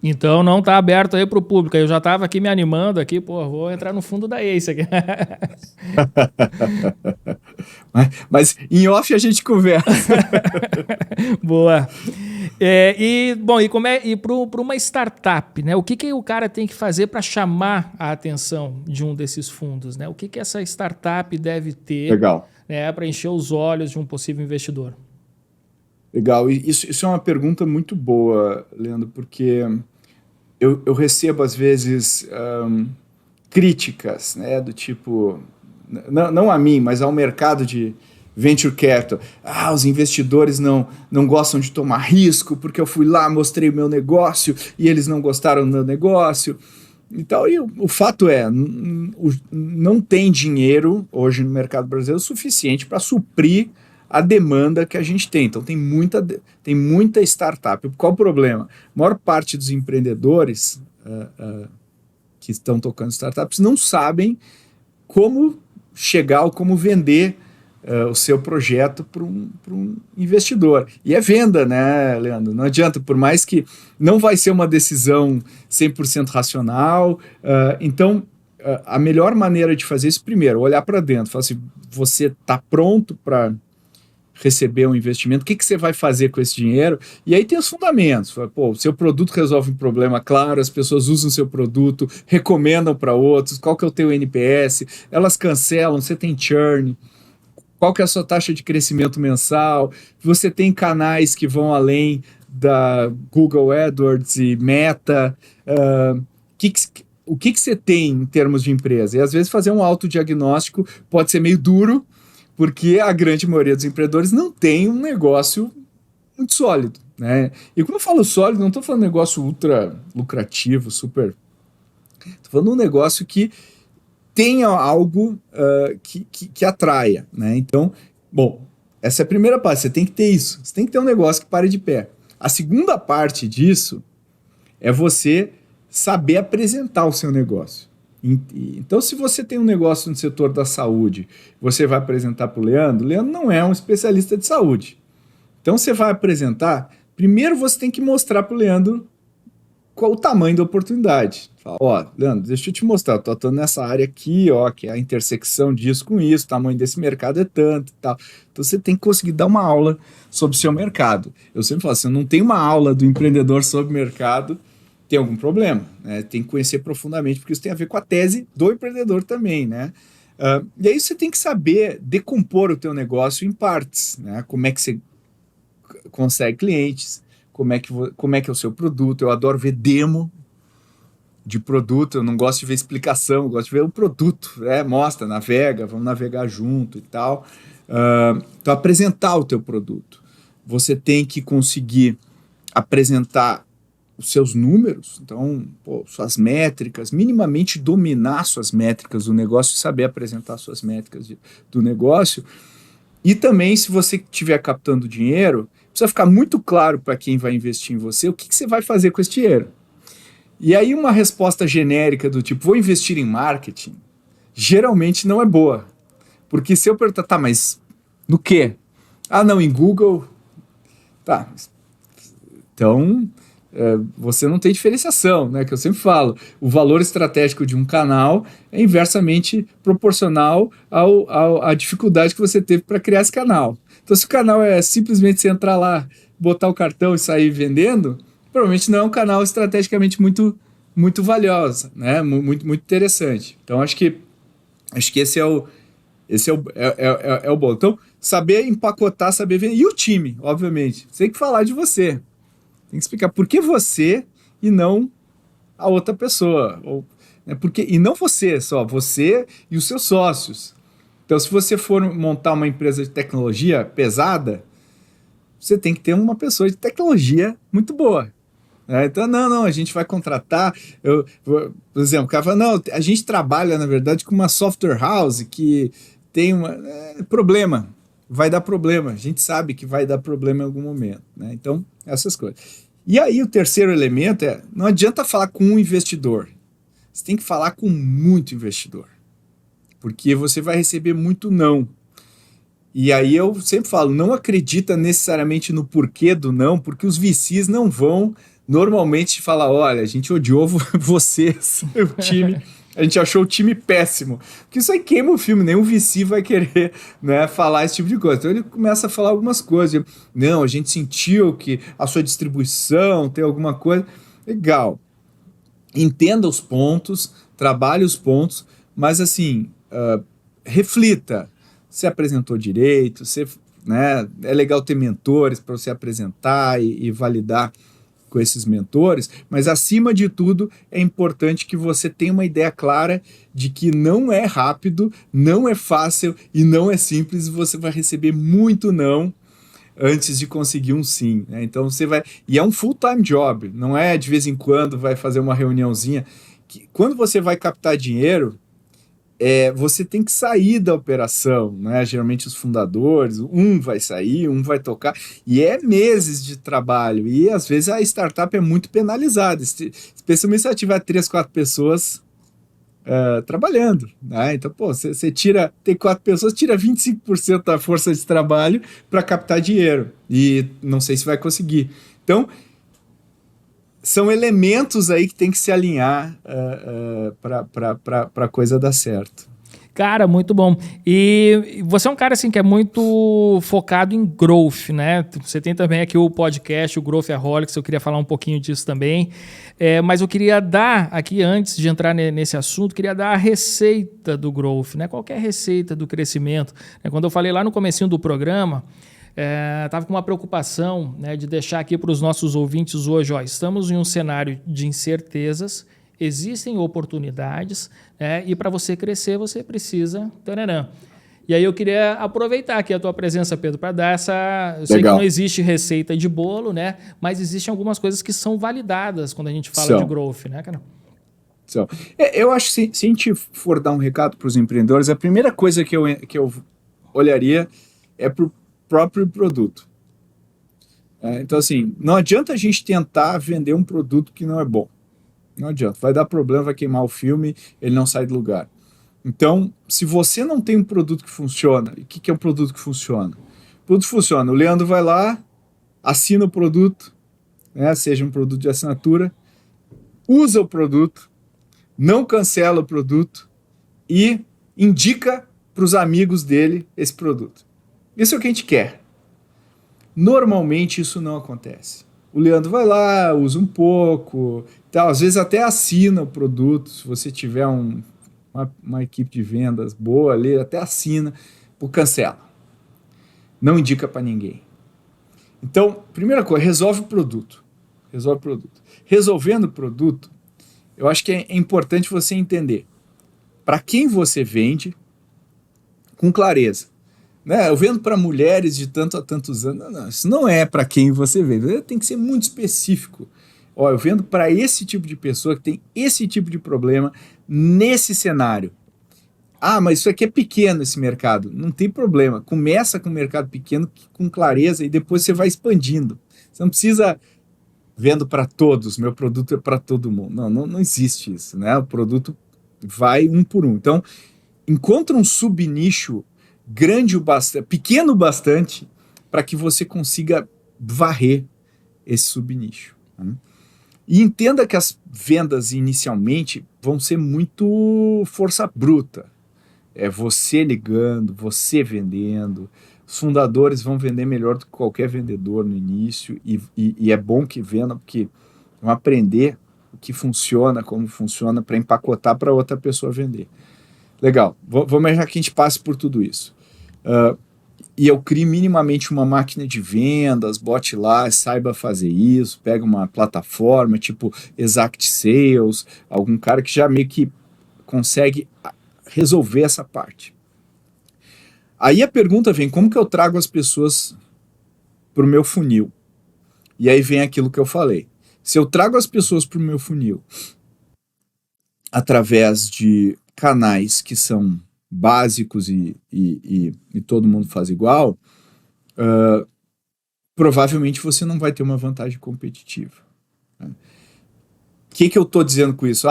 S1: Então não está aberto aí para o público. Eu já estava aqui me animando aqui, vou entrar no fundo da ACE aqui.
S2: mas em off a gente conversa.
S1: Boa. E para uma startup, né? O que o cara tem que fazer para chamar a atenção de um desses fundos, né? O que essa startup deve ter,
S2: legal,
S1: né, para encher os olhos de um possível investidor?
S2: Legal. Isso é uma pergunta muito boa, Leandro, porque eu recebo às vezes críticas, né, do tipo, não a mim, mas ao mercado de venture capital. Os investidores não gostam de tomar risco porque eu fui lá, mostrei o meu negócio e eles não gostaram do meu negócio. Então, o fato é, não tem dinheiro hoje no mercado brasileiro suficiente para suprir a demanda que a gente tem. Então, tem muita startup. Qual o problema? A maior parte dos empreendedores que estão tocando startups não sabem como chegar ou como vender o seu projeto para um investidor. E é venda, né, Leandro? Não adianta, por mais que não vai ser uma decisão 100% racional. Então, a melhor maneira de fazer isso, primeiro, olhar para dentro. Falar assim, você está pronto para receber um investimento? O que você vai fazer com esse dinheiro? E aí tem os fundamentos. O seu produto resolve um problema claro, as pessoas usam o seu produto, recomendam para outros, qual que é o teu NPS, elas cancelam, você tem churn, qual que é a sua taxa de crescimento mensal, você tem canais que vão além da Google AdWords e Meta, o que você tem em termos de empresa? E às vezes fazer um autodiagnóstico pode ser meio duro, porque a grande maioria dos empreendedores não tem um negócio muito sólido, né? E quando eu falo sólido, não estou falando de um negócio ultra lucrativo, super... Estou falando de um negócio que tenha algo que atraia, né? Então, bom, essa é a primeira parte, você tem que ter isso. Você tem que ter um negócio que pare de pé. A segunda parte disso é você saber apresentar o seu negócio. Então, se você tem um negócio no setor da saúde, você vai apresentar para o Leandro não é um especialista de saúde. Então, você vai apresentar, primeiro você tem que mostrar para o Leandro qual o tamanho da oportunidade. Fala, ó, Leandro, deixa eu te mostrar, tô atuando nessa área aqui, ó, que é a intersecção disso com isso, o tamanho desse mercado é tanto e tal. Então você tem que conseguir dar uma aula sobre o seu mercado. Eu sempre falo, se eu não tenho uma aula do empreendedor sobre mercado, tem algum problema, né? Tem que conhecer profundamente, porque isso tem a ver com a tese do empreendedor também, né? E aí você tem que saber decompor o teu negócio em partes, né? Como é que você consegue clientes, como é que é o seu produto. Eu adoro ver demo de produto, eu não gosto de ver explicação, eu gosto de ver o produto, mostra, navega, vamos navegar junto e tal. Então, apresentar o teu produto. Você tem que conseguir apresentar os seus números, então, suas métricas, minimamente dominar suas métricas do negócio, saber apresentar suas métricas do negócio. E também, se você estiver captando dinheiro, precisa ficar muito claro para quem vai investir em você o que você vai fazer com esse dinheiro. E aí uma resposta genérica do tipo, vou investir em marketing, geralmente não é boa. Porque se eu perguntar, tá, mas no quê? Ah, não, em Google. Tá, então você não tem diferenciação, né? Que eu sempre falo, o valor estratégico de um canal é inversamente proporcional à dificuldade que você teve para criar esse canal. Então, se o canal é simplesmente você entrar lá, botar o cartão e sair vendendo, provavelmente não é um canal estrategicamente muito, muito valioso, né? Muito, muito interessante. Então, acho que esse é o bom. Então, saber empacotar, saber vender. E o time, obviamente. Você tem que falar de você. Tem que explicar por que você e não a outra pessoa. E não você só, você e os seus sócios. Então, se você for montar uma empresa de tecnologia pesada, você tem que ter uma pessoa de tecnologia muito boa. Então, não, a gente vai contratar. Por exemplo, o cara fala, não, a gente trabalha, na verdade, com uma software house que tem problema. Vai dar problema. A gente sabe que vai dar problema em algum momento. Né? Então, essas coisas. E aí, o terceiro elemento não adianta falar com um investidor. Você tem que falar com muito investidor. Porque você vai receber muito não. E aí eu sempre falo, não acredita necessariamente no porquê do não, porque os VCs não vão normalmente falar, olha, a gente odiou você, seu time, a gente achou o time péssimo. Porque isso aí queima o filme, nenhum VC vai querer, né, falar esse tipo de coisa. Então ele começa a falar algumas coisas. Não, a gente sentiu que a sua distribuição tem alguma coisa. Legal. Entenda os pontos, trabalhe os pontos, mas assim, reflita. Você apresentou direito, né, é legal ter mentores para você apresentar e validar com esses mentores, mas acima de tudo é importante que você tenha uma ideia clara de que não é rápido, não é fácil e não é simples, você vai receber muito não antes de conseguir um sim, né? Então você vai... E é um full-time job, não é de vez em quando vai fazer uma reuniãozinha. Quando você vai captar dinheiro, você tem que sair da operação, né? Geralmente os fundadores, um vai sair, um vai tocar, e é meses de trabalho, e às vezes a startup é muito penalizada, especialmente se ela tiver 3, 4 pessoas trabalhando, né? Então, você tem 4 pessoas, tira 25% da força de trabalho para captar dinheiro, e não sei se vai conseguir. Então, são elementos aí que tem que se alinhar para a coisa dar certo.
S1: Cara, muito bom. E você é um cara assim que é muito focado em growth, né? Você tem também aqui o podcast, o Growthaholics, eu queria falar um pouquinho disso também. Mas eu queria dar aqui, antes de entrar nesse assunto, queria dar a receita do growth, né? Qual que é a receita do crescimento? Quando eu falei lá no comecinho do programa, estava com uma preocupação, né, de deixar aqui para os nossos ouvintes hoje, estamos em um cenário de incertezas, existem oportunidades, e para você crescer você precisa... Taranã. E aí eu queria aproveitar aqui a tua presença, Pedro, para dar essa... Eu sei que não existe receita de bolo, né, mas existem algumas coisas que são validadas quando a gente fala de growth, né, cara?
S2: Eu acho que se a gente for dar um recado para os empreendedores, a primeira coisa que eu olharia é para o próprio produto. Então, assim, não adianta a gente tentar vender um produto que não é bom. Não adianta. Vai dar problema, vai queimar o filme, ele não sai do lugar. Então, se você não tem um produto que funciona, e o que é um produto que funciona? O produto funciona. O Leandro vai lá, assina o produto, né, seja um produto de assinatura, usa o produto, não cancela o produto e indica para os amigos dele esse produto. Isso é o que a gente quer. Normalmente isso não acontece. O Leandro vai lá, usa um pouco, tal, às vezes até assina o produto, se você tiver uma equipe de vendas boa ali, até assina, ou cancela. Não indica para ninguém. Então, primeira coisa, resolve o produto. Resolve o produto. Resolvendo o produto, eu acho que é importante você entender para quem você vende com clareza. Né? Eu vendo para mulheres de tanto a tantos anos. Não, isso não é para quem você vende. Tem que ser muito específico. Ó, eu vendo para esse tipo de pessoa que tem esse tipo de problema nesse cenário. Ah, mas isso aqui é pequeno, esse mercado. Não tem problema. Começa com um mercado pequeno, com clareza, e depois você vai expandindo. Você não precisa vendo para todos, meu produto é para todo mundo. Não existe isso, né? O produto vai um por um. Então, encontra um subnicho grande o bastante, pequeno o bastante, para que você consiga varrer esse subnicho. Né? E entenda que as vendas inicialmente vão ser muito força bruta. É você ligando, você vendendo. Os fundadores vão vender melhor do que qualquer vendedor no início, e é bom que vendam, porque vão aprender o que funciona, como funciona, para empacotar para outra pessoa vender. Legal, vamos imaginar que a gente passe por tudo isso. E eu crie minimamente uma máquina de vendas, bote lá, saiba fazer isso, pega uma plataforma tipo Exact Sales, algum cara que já meio que consegue resolver essa parte. Aí a pergunta vem, como que eu trago as pessoas para o meu funil? E aí vem aquilo que eu falei. Se eu trago as pessoas para o meu funil através de canais que são básicos e todo mundo faz igual, provavelmente você não vai ter uma vantagem competitiva. Né? O que eu estou dizendo com isso?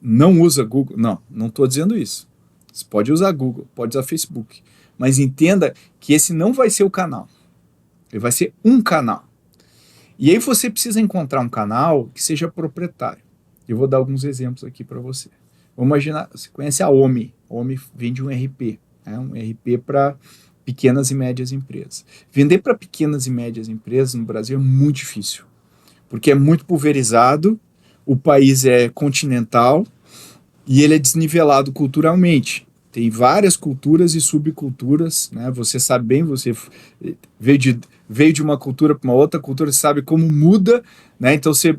S2: Não usa Google. Não estou dizendo isso. Você pode usar Google, pode usar Facebook, mas entenda que esse não vai ser o canal. Ele vai ser um canal. E aí você precisa encontrar um canal que seja proprietário. Eu vou dar alguns exemplos aqui para você. Vamos imaginar, você conhece a OMI. A OMI vende um RP, né? Um RP para pequenas e médias empresas. Vender para pequenas e médias empresas no Brasil é muito difícil, porque é muito pulverizado, o país é continental e ele é desnivelado culturalmente. Tem várias culturas e subculturas, né? Você sabe bem, você veio de uma cultura para uma outra cultura, você sabe como muda, né? Então você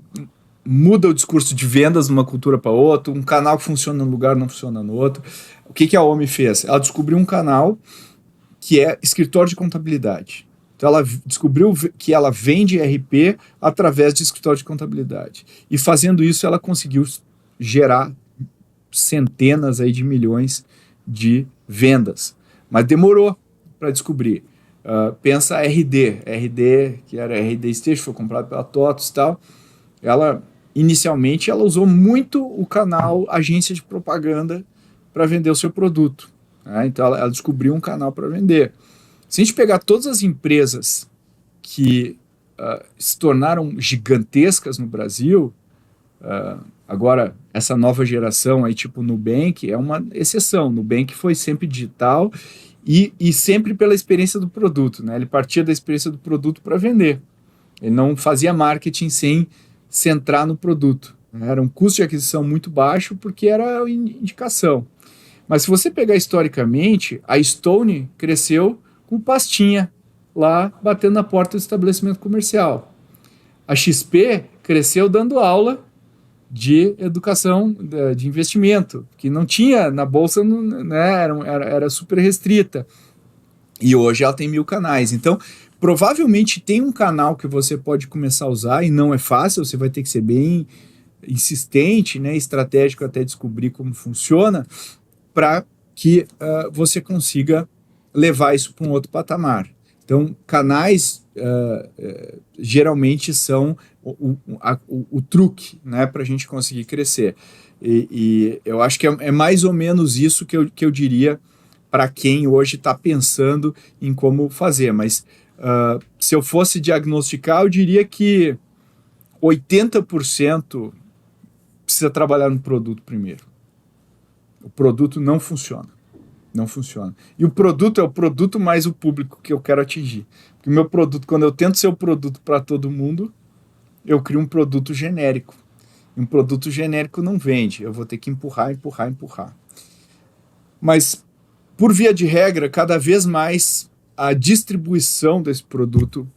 S2: muda o discurso de vendas de uma cultura para outra, um canal que funciona num lugar não funciona no outro. O que a OMI fez? Ela descobriu um canal que é escritório de contabilidade. Então ela descobriu que ela vende RP através de escritório de contabilidade. E fazendo isso ela conseguiu gerar centenas aí de milhões de vendas. Mas demorou para descobrir. Pensa RD, que era RD Station, foi comprado pela TOTOS e tal. Inicialmente ela usou muito o canal agência de propaganda para vender o seu produto. Né? Então ela descobriu um canal para vender. Se a gente pegar todas as empresas que se tornaram gigantescas no Brasil, agora essa nova geração aí, tipo Nubank, é uma exceção. Nubank foi sempre digital e sempre pela experiência do produto. Né? Ele partia da experiência do produto para vender. Ele não fazia marketing sem centrar no produto. Era um custo de aquisição muito baixo porque era indicação. Mas se você pegar historicamente, a Stone cresceu com pastinha lá batendo na porta do estabelecimento comercial. A XP cresceu dando aula de educação, de investimento, que não tinha na bolsa, né, era super restrita. E hoje ela tem 1000 canais. Então, provavelmente tem um canal que você pode começar a usar, e não é fácil, você vai ter que ser bem insistente, né, estratégico até descobrir como funciona, para que você consiga levar isso para um outro patamar. Então, canais geralmente são o truque, né, para a gente conseguir crescer. E eu acho que é mais ou menos isso que eu diria para quem hoje está pensando em como fazer. Mas se eu fosse diagnosticar, eu diria que 80% precisa trabalhar no produto primeiro. O produto não funciona. Não funciona. E o produto é o produto mais o público que eu quero atingir. Porque o meu produto, quando eu tento ser o produto para todo mundo, eu crio um produto genérico. E um produto genérico não vende. Eu vou ter que empurrar. Mas, por via de regra, cada vez mais a distribuição desse produto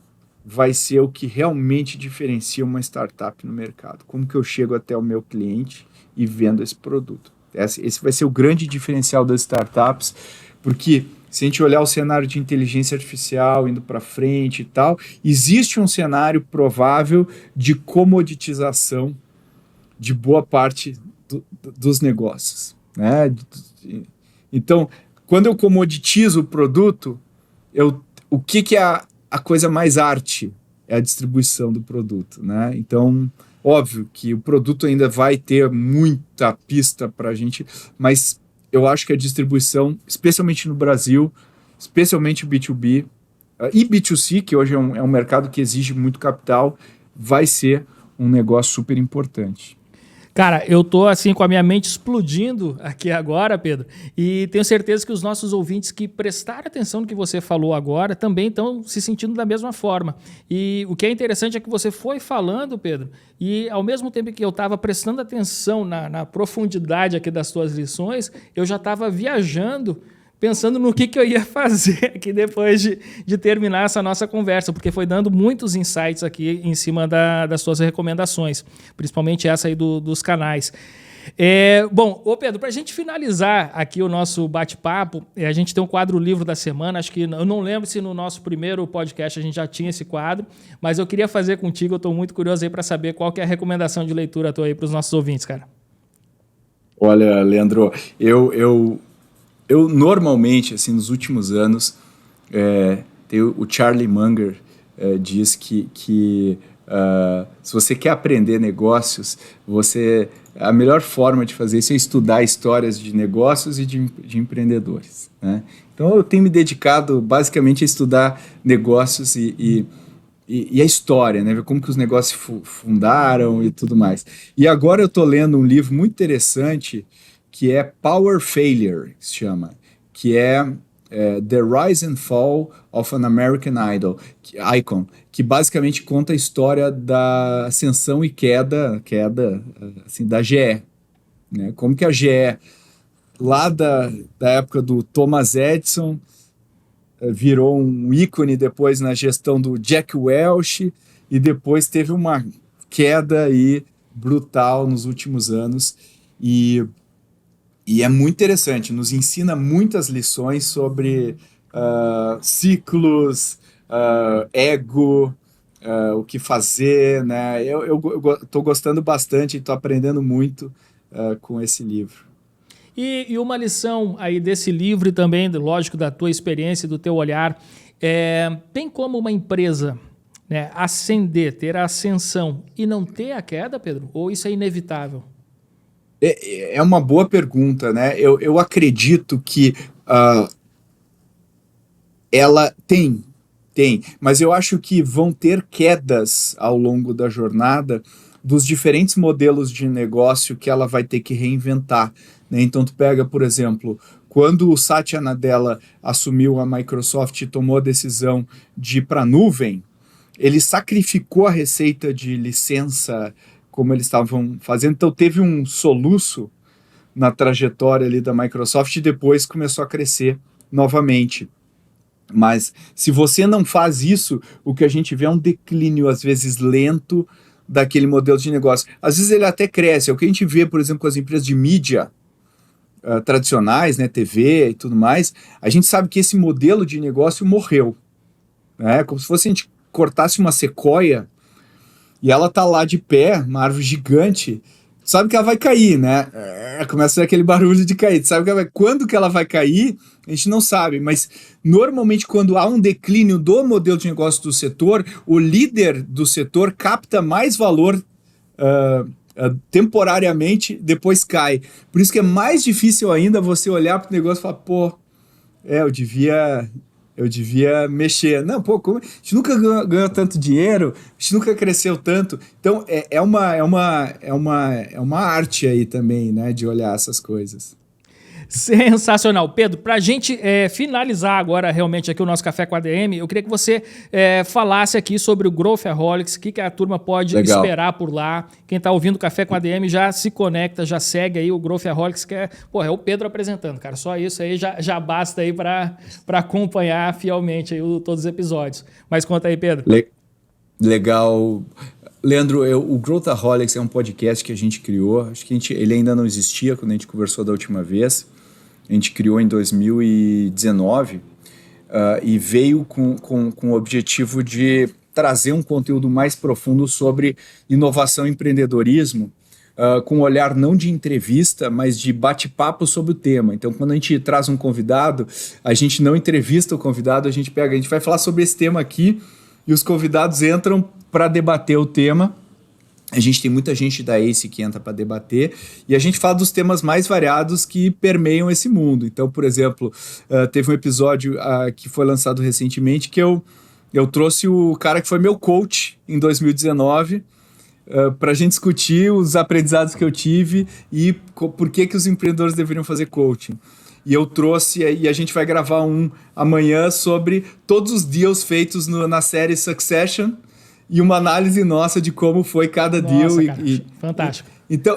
S2: vai ser o que realmente diferencia uma startup no mercado. Como que eu chego até o meu cliente e vendo esse produto. Esse vai ser o grande diferencial das startups, porque se a gente olhar o cenário de inteligência artificial indo para frente e tal, existe um cenário provável de comoditização de boa parte dos negócios, né? Então, quando eu comoditizo o produto, o que é a coisa mais arte? É a distribuição do produto, né? Então, óbvio que o produto ainda vai ter muita pista para a gente, mas eu acho que a distribuição, especialmente no Brasil, especialmente B2B e B2C, que hoje é um mercado que exige muito capital, vai ser um negócio super importante.
S1: Cara, eu tô assim com a minha mente explodindo aqui agora, Pedro, e tenho certeza que os nossos ouvintes que prestaram atenção no que você falou agora também estão se sentindo da mesma forma. E o que é interessante é que você foi falando, Pedro, e ao mesmo tempo que eu estava prestando atenção na profundidade aqui das tuas lições, eu já estava viajando, pensando no que eu ia fazer aqui depois de terminar essa nossa conversa, porque foi dando muitos insights aqui em cima das suas recomendações, principalmente essa aí dos canais. Bom, Pedro, para a gente finalizar aqui o nosso bate-papo, a gente tem um quadro Livro da Semana, acho que eu não lembro se no nosso primeiro podcast a gente já tinha esse quadro, mas eu queria fazer contigo, eu estou muito curioso aí para saber qual que é a recomendação de leitura tua aí para os nossos ouvintes, cara.
S2: Olha, Leandro, eu normalmente, assim, nos últimos anos, o Charlie Munger diz que se você quer aprender negócios, a melhor forma de fazer isso é estudar histórias de negócios e de empreendedores, né? Então eu tenho me dedicado basicamente a estudar negócios e a história, né? Ver como que os negócios fundaram e tudo mais. E agora eu estou lendo um livro muito interessante que é Power Failure, que se chama, que é The Rise and Fall of an American Icon, que basicamente conta a história da ascensão e queda assim, da GE, né? Como que a GE, lá da época do Thomas Edison, virou um ícone depois na gestão do Jack Welch, e depois teve uma queda aí brutal nos últimos anos, e é muito interessante, nos ensina muitas lições sobre ciclos, ego, o que fazer, né? Eu estou gostando bastante e estou aprendendo muito com esse livro.
S1: E uma lição aí desse livro e também, lógico, da tua experiência, do teu olhar, tem como uma empresa, né, ascender, ter a ascensão e não ter a queda, Pedro? Ou isso é inevitável?
S2: É uma boa pergunta, né? Eu acredito que ela tem, mas eu acho que vão ter quedas ao longo da jornada dos diferentes modelos de negócio que ela vai ter que reinventar, né? Então tu pega, por exemplo, quando o Satya Nadella assumiu a Microsoft e tomou a decisão de ir para a nuvem, ele sacrificou a receita de licença como eles estavam fazendo, então teve um soluço na trajetória ali da Microsoft e depois começou a crescer novamente. Mas se você não faz isso, o que a gente vê é um declínio, às vezes lento, daquele modelo de negócio. Às vezes ele até cresce, é o que a gente vê, por exemplo, com as empresas de mídia tradicionais, né, TV e tudo mais, a gente sabe que esse modelo de negócio morreu, né? Como se fosse a gente cortasse uma sequoia e ela tá lá de pé, uma árvore gigante, sabe que ela vai cair, né? Começa a ser aquele barulho de cair, sabe que quando que ela vai cair, a gente não sabe, mas normalmente quando há um declínio do modelo de negócio do setor, o líder do setor capta mais valor temporariamente, depois cai. Por isso que é mais difícil ainda você olhar para o negócio e falar, pô, eu devia Eu devia mexer. Não, pô, a gente nunca ganhou tanto dinheiro, a gente nunca cresceu tanto. Então, é uma arte aí também, né, de olhar essas coisas.
S1: Sensacional. Pedro, para a gente finalizar agora realmente aqui o nosso Café com a ADM, eu queria que você falasse aqui sobre o Growthaholics, o que a turma pode esperar por lá. Quem está ouvindo o Café com a ADM já se conecta, já segue aí o Growthaholics, que é o Pedro apresentando, cara. Só isso aí já basta aí para acompanhar fielmente aí todos os episódios. Mas conta aí, Pedro.
S2: Legal. Leandro, o Growthaholics é um podcast que a gente criou. Acho que ele ainda não existia quando a gente conversou da última vez. A gente criou em 2019 e veio com o objetivo de trazer um conteúdo mais profundo sobre inovação e empreendedorismo, com um olhar não de entrevista, mas de bate-papo sobre o tema. Então, quando a gente traz um convidado, a gente não entrevista o convidado, a gente vai falar sobre esse tema aqui e os convidados entram para debater o tema. A gente tem muita gente da ACE que entra para debater e a gente fala dos temas mais variados que permeiam esse mundo. Então, por exemplo, teve um episódio que foi lançado recentemente que eu trouxe o cara que foi meu coach em 2019 para a gente discutir os aprendizados que eu tive e por que os empreendedores deveriam fazer coaching. E eu trouxe, e a gente vai gravar amanhã sobre todos os deals feitos na série Succession, e uma análise nossa de como foi cada deal.
S1: Cara, fantástico.
S2: Então,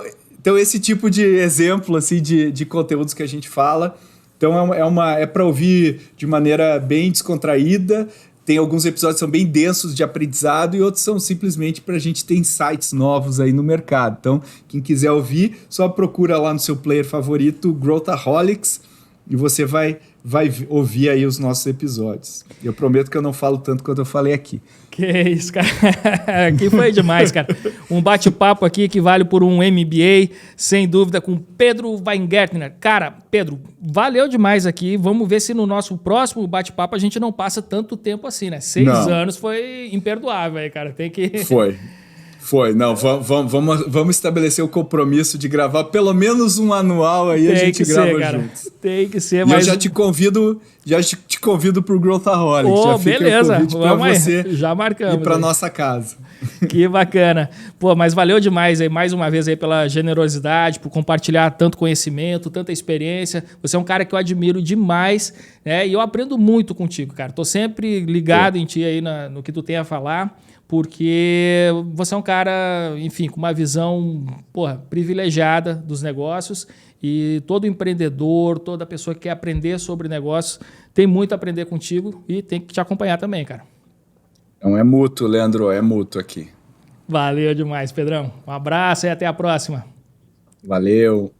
S2: esse tipo de exemplo assim, de conteúdos que a gente fala, então é para ouvir de maneira bem descontraída. Tem alguns episódios que são bem densos de aprendizado e outros são simplesmente para a gente ter insights novos aí no mercado. Então, quem quiser ouvir, só procura lá no seu player favorito, Growthaholics, e você vai ouvir aí os nossos episódios. Eu prometo que eu não falo tanto quanto eu falei aqui.
S1: Que isso, cara. Aqui foi demais, cara. Um bate-papo aqui que vale por um MBA, sem dúvida, com Pedro Weingärtner. Cara, Pedro, valeu demais aqui. Vamos ver se no nosso próximo bate-papo a gente não passa tanto tempo assim, né? 6 anos foi imperdoável aí, cara. Tem que...
S2: Foi. Não, vamos estabelecer o compromisso de gravar pelo menos um anual aí, a gente grava juntos.
S1: Tem que ser,
S2: mas... eu já te convido pro Growthaholics. Já fica
S1: beleza.
S2: O convite para você
S1: já marcamos,
S2: ir para nossa casa.
S1: Que bacana. Pô, mas valeu demais aí, mais uma vez aí pela generosidade, por compartilhar tanto conhecimento, tanta experiência. Você é um cara que eu admiro demais, né? E eu aprendo muito contigo, cara. Tô sempre ligado em ti aí no que tu tem a falar, porque você é um cara, enfim, com uma visão, privilegiada dos negócios, e todo empreendedor, toda pessoa que quer aprender sobre negócios tem muito a aprender contigo e tem que te acompanhar também, cara.
S2: Então é mútuo, Leandro, é mútuo aqui.
S1: Valeu demais, Pedrão. Um abraço e até a próxima.
S2: Valeu.